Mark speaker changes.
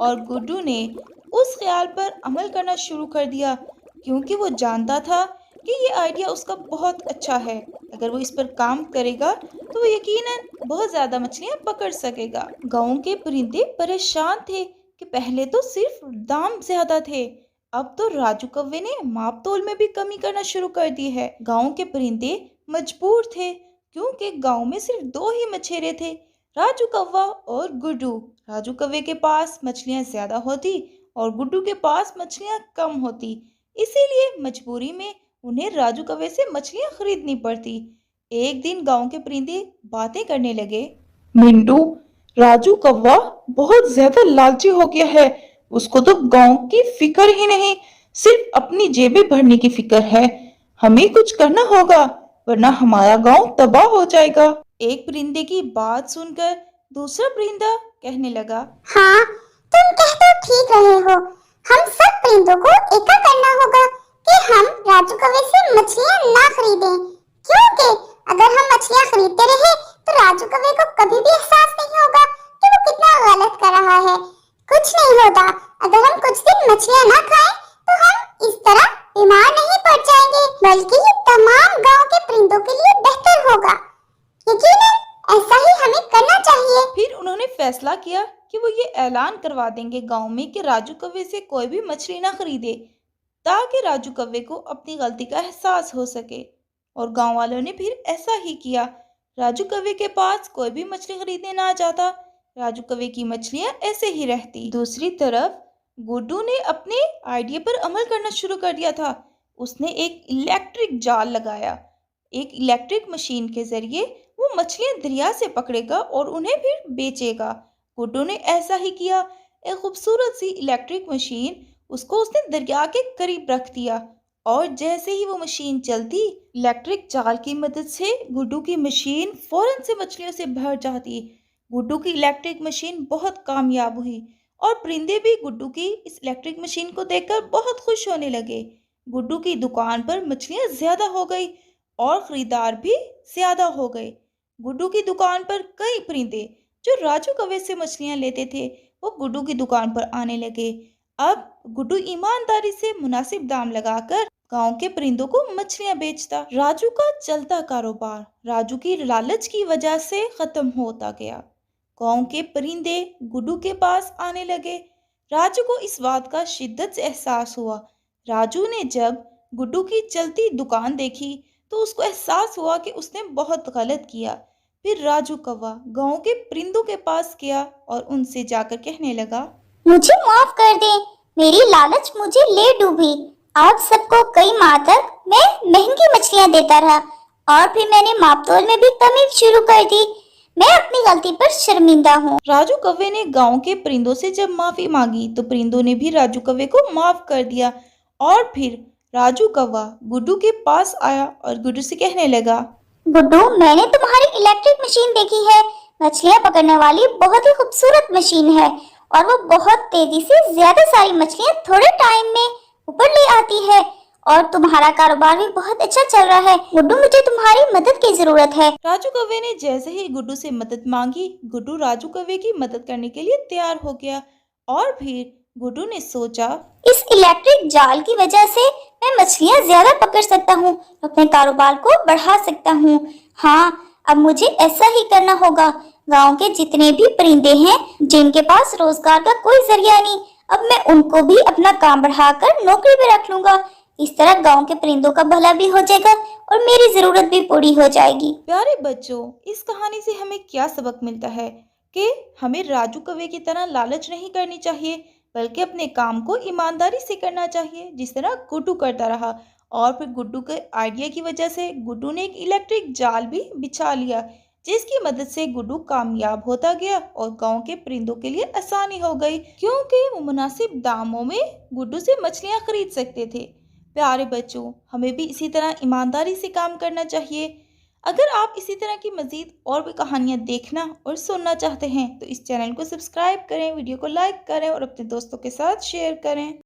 Speaker 1: और गुड्डू ने उस ख्याल पर अमल करना शुरू कर दिया, क्योंकि वो जानता था कि ये आइडिया उसका बहुत अच्छा है। अगर वो इस पर काम करेगा तो वो यकीनन बहुत ज़्यादा मछलियाँ पकड़ सकेगा। गाँव के परिंदे परेशान थे कि पहले तो सिर्फ दाम ज़्यादा थे, अब तो राजू कौवे ने माप तोल में भी कमी करना शुरू कर दी है। गाँव के परिंदे मजबूर थे, क्योंकि गाँव में सिर्फ दो ही मछेरे थे, राजू कौवा और गुड्डू। राजू कौवे के पास मछलियाँ ज्यादा होती और गुड्डू के पास मछलियाँ कम होती, इसीलिए मजबूरी में उन्हें राजू कौवे से मछलियाँ खरीदनी पड़ती। एक दिन गांव के परिंदे बातें करने लगे।
Speaker 2: मिंटू, राजू कौवा बहुत ज्यादा लालची हो गया है। उसको तो गांव की फिक्र ही नहीं, सिर्फ अपनी जेबें भरने की फिक्र है। हमें कुछ करना होगा, वरना हमारा गांव तबाह हो जाएगा।
Speaker 1: एक परिंदे की बात सुनकर दूसरा परिंदा कहने लगा,
Speaker 3: हाँ, तुम कह तो ठीक रहे हो। हम सब परिंदों को एका करना होगा कि हम राजू कौवे से मछलियाँ ना खरीदें, क्योंकि अगर हम मछलियाँ खरीदते रहे तो राजू कौवे को कभी भी एहसास नहीं होगा कि वो कितना गलत कर रहा है। कुछ नहीं होता, अगर हम कुछ दिन मछलियाँ ना खाएं तो हम इस तरह बीमार नहीं पड़ जाएंगे, बल्कि ये तमाम गांव के परिंदों के लिए बेहतर होगा। यकीनन ऐसा ही हमें करना चाहिए।
Speaker 1: फिर उन्होंने फैसला किया कि वो ये ऐलान करवा देंगे गांव में कि राजू कौवे से कोई भी मछली ना खरीदे, ताकि राजू कौवे को अपनी गलती का एहसास हो सके। और गांव वालों ने फिर ऐसा ही किया। राजू कौवे के पास कोई भी मछली खरीदने ना जाता, राजू कौवे की मछलियां ऐसे ही रहती। दूसरी तरफ गुड्डू ने अपने आइडिया पर अमल करना शुरू कर दिया था। उसने एक इलेक्ट्रिक जाल लगाया। एक इलेक्ट्रिक मशीन के जरिए वो मछलियां दरिया से पकड़ेगा और उन्हें फिर बेचेगा। गुड्डू ने ऐसा ही किया। एक खूबसूरत सी इलेक्ट्रिक मशीन उसको उसने दरिया के करीब रख दिया, और जैसे ही वो मशीन चलती, इलेक्ट्रिक जाल की मदद से गुड्डू की मशीन फौरन से मछलियों से भर जाती। गुड्डू की इलेक्ट्रिक मशीन बहुत कामयाब हुई और परिंदे भी गुड्डू की इस इलेक्ट्रिक मशीन को देखकर बहुत खुश होने लगे। गुड्डू की दुकान पर मछलियां ज्यादा हो गई और खरीदार भी ज्यादा हो गए। गुड्डू की दुकान पर कई परिंदे जो राजू कौवे से मछलियां लेते थे, वो गुड्डू की दुकान पर आने लगे। अब गुड्डू ईमानदारी से मुनासिब दाम लगाकर गांव के परिंदों को मछलियां बेचता। राजू का चलता कारोबार राजू की लालच की वजह से खत्म होता गया। गांव के परिंदे गुड्डू के पास आने लगे। राजू को इस बात का शिद्दत से एहसास हुआ। राजू ने जब गुड्डू की चलती दुकान देखी तो उसको एहसास हुआ कि उसने बहुत गलत किया। फिर राजू कौवा गांव के परिंदों के पास गया और उनसे जाकर कहने लगा,
Speaker 3: मुझे माफ कर दे, मेरी लालच मुझे ले डूबी। आप सबको कई माह तक मैं महंगी मछलियां देता रहा और फिर मैंने मापतोल में भी कमी शुरू कर दी। मैं अपनी गलती पर शर्मिंदा हूँ।
Speaker 1: राजू कौवे ने गांव के परिंदों से जब माफी मांगी तो परिंदों ने भी राजू कौवे को माफ कर दिया। और फिर राजू कौवा गुड्डू के पास आया और गुड्डू से कहने लगा,
Speaker 3: गुड्डू, मैंने तुम्हारी इलेक्ट्रिक मशीन देखी है। मछलियां पकड़ने वाली बहुत ही खूबसूरत मशीन है और वो बहुत तेजी से ज्यादा सारी मछलियां थोड़े टाइम में ऊपर ले आती है और तुम्हारा कारोबार भी बहुत अच्छा चल रहा है। गुड्डू, मुझे तुम्हारी मदद की जरूरत है।
Speaker 1: राजू कौवे ने जैसे ही गुड्डू से मदद मांगी, गुड्डू राजू कौवे की मदद करने के लिए तैयार हो गया। और फिर गुड्डू ने सोचा,
Speaker 3: इस इलेक्ट्रिक जाल की वजह से मैं मछलियां ज्यादा पकड़ सकता हूँ, अपने कारोबार को बढ़ा सकता हूँ। हाँ, अब मुझे ऐसा ही करना होगा। गांव के जितने भी परिंदे हैं जिनके पास रोजगार का कोई जरिया नहीं, अब मैं उनको भी अपना काम बढ़ाकर नौकरी पे रख लूंगा। इस तरह गांव के परिंदों का भला भी हो जाएगा और मेरी जरूरत भी पूरी हो जाएगी।
Speaker 1: प्यारे बच्चों, इस कहानी से हमें क्या सबक मिलता है कि हमें राजू कौवे की तरह लालच नहीं करनी चाहिए, बल्कि अपने काम को ईमानदारी से करना चाहिए, जिस तरह गुड्डू करता रहा। और फिर गुड्डू के आइडिया की वजह से गुड्डू ने एक इलेक्ट्रिक जाल भी बिछा लिया, जिसकी मदद से गुड्डू कामयाब होता गया और गांव के परिंदों के लिए आसानी हो गई, क्योंकि वो मुनासिब दामों में गुड्डू से मछलियां खरीद सकते थे। प्यारे बच्चों, हमें भी इसी तरह ईमानदारी से काम करना चाहिए। अगर आप इसी तरह की मज़ीद और भी कहानियाँ देखना और सुनना चाहते हैं तो इस चैनल को सब्सक्राइब करें, वीडियो को लाइक करें और अपने दोस्तों के साथ शेयर करें।